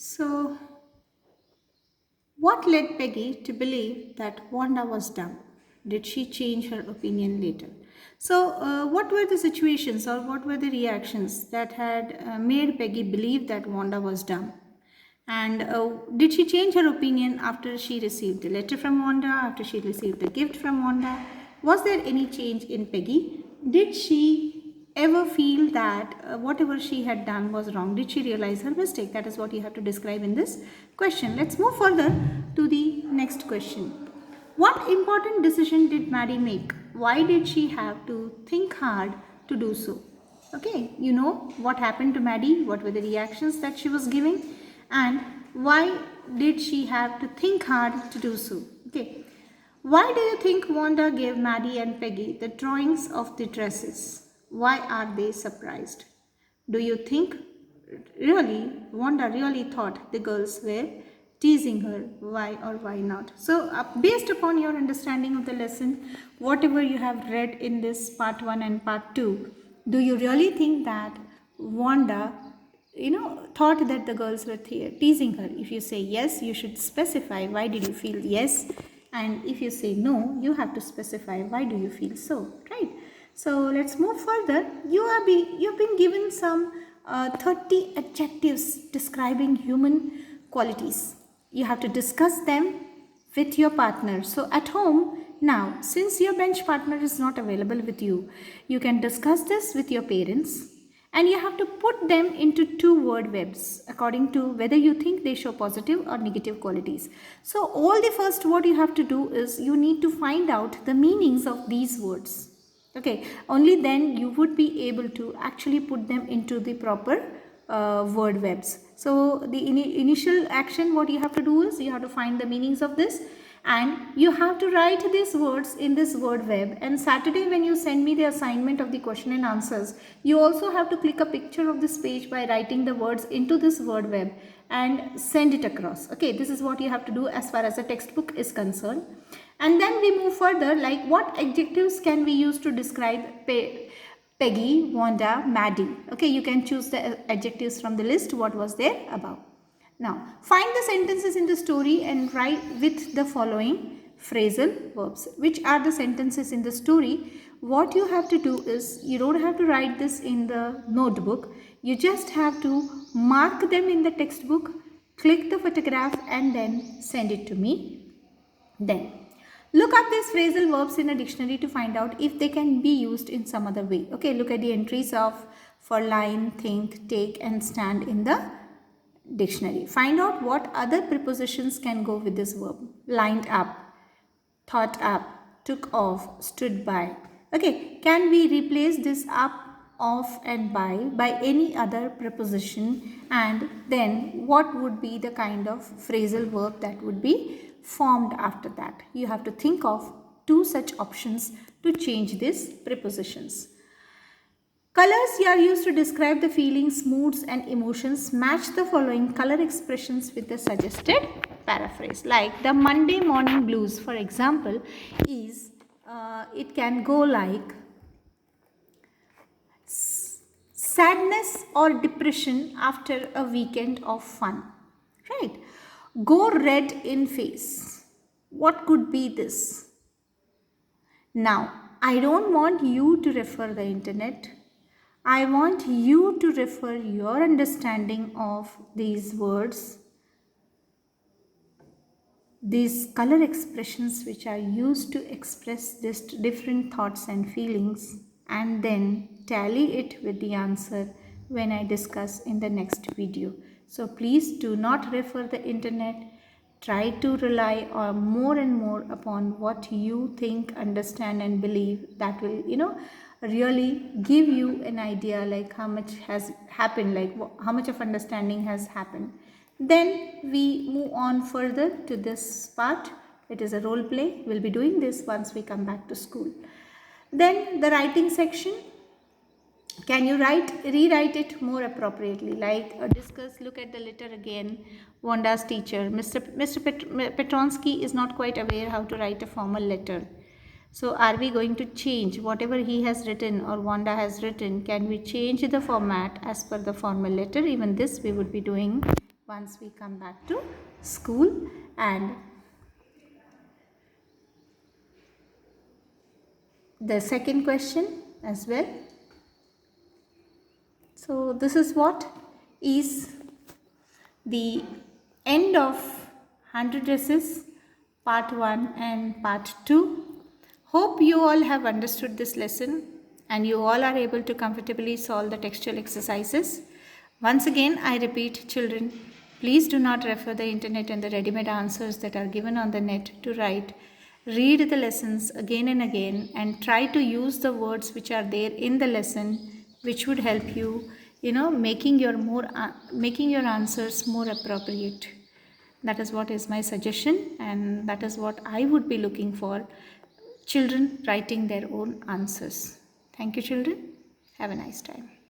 So, what led Peggy to believe that Wanda was dumb? Did she change her opinion later? So, what were the situations or what were the reactions that had made Peggy believe that Wanda was dumb? And did she change her opinion after she received the letter from Wanda, after she received the gift from Wanda? Was there any change in Peggy? Did she ever feel that whatever she had done was wrong? Did she realize her mistake? That is what you have to describe in this question. Let's move further to the next question. What important decision did Maddie make? Why did she have to think hard to do so? Okay, you know what happened to Maddie, what were the reactions that she was giving, and why did she have to think hard to do so? Okay, why do you think Wanda gave Maddie and Peggy the drawings of the dresses? Why are they surprised? Do you think Wanda really thought the girls were teasing her? Why or why not? So, based upon your understanding of the lesson, whatever you have read in this part 1 and part 2, do you really think that Wanda, thought that the girls were teasing her? If you say yes, you should specify why did you feel yes, and if you say no, you have to specify why do you feel so, right? So let's move further. You've been given some 30 adjectives describing human qualities. You have to discuss them with your partner. So at home now, since your bench partner is not available with you, you can discuss this with your parents, and you have to put them into two word webs according to whether you think they show positive or negative qualities. So all the first what you have to do is you need to find out the meanings of these words. Okay, only then you would be able to actually put them into the proper word webs. So the initial action what you have to do is you have to find the meanings of this, and you have to write these words in this word web, and Saturday when you send me the assignment of the question and answers, you also have to click a picture of this page by writing the words into this word web and send it across. Okay, this is what you have to do as far as the textbook is concerned. And then we move further, like what adjectives can we use to describe Peggy, Wanda, Maddie. Okay, you can choose the adjectives from the list what was there above. Now, find the sentences in the story and write with the following phrasal verbs. Which are the sentences in the story? What you have to do is, you don't have to write this in the notebook. You just have to mark them in the textbook, click the photograph and then send it to me. Then, look up these phrasal verbs in a dictionary to find out if they can be used in some other way. Okay, look at the entries of for line, think, take and stand in the dictionary. Find out what other prepositions can go with this verb. Lined up, thought up, took off, stood by. Okay, can we replace this up, off and by any other preposition, and then what would be the kind of phrasal verb that would be formed after that? You have to think of two such options to change these prepositions. Colors are used to describe the feelings, moods and emotions. Match the following color expressions with the suggested paraphrase. Like the Monday morning blues, for example, is it can go like sadness or depression after a weekend of fun. Right? Go red in face. What could be this? Now, I don't want you to refer the internet. I want you to refer your understanding of these words, these color expressions which are used to express these different thoughts and feelings, and then tally it with the answer when I discuss in the next video. So please do not refer the internet. Try to rely on more and more upon what you think, understand and believe. That will, really give you an idea like how much has happened, like how much of understanding has happened. Then we move on further to this part. It is a role play. We'll be doing this once we come back to school. Then the writing section. Can you rewrite it more appropriately? Like discuss, look at the letter again. Wanda's teacher, Mr. Petronsky is not quite aware how to write a formal letter. So are we going to change whatever he has written or Wanda has written? Can we change the format as per the formal letter? Even this we would be doing once we come back to school. And the second question as well. So this is what is the end of 100 dresses part 1 and part 2. Hope you all have understood this lesson and you all are able to comfortably solve the textual exercises. Once again, I repeat, children, please do not refer the internet and the ready-made answers that are given on the net to write. Read the lessons again and again and try to use the words which are there in the lesson, which would help you, making your answers more appropriate. That is what is my suggestion, and that is what I would be looking for, children writing their own answers. Thank you, children. Have a nice time.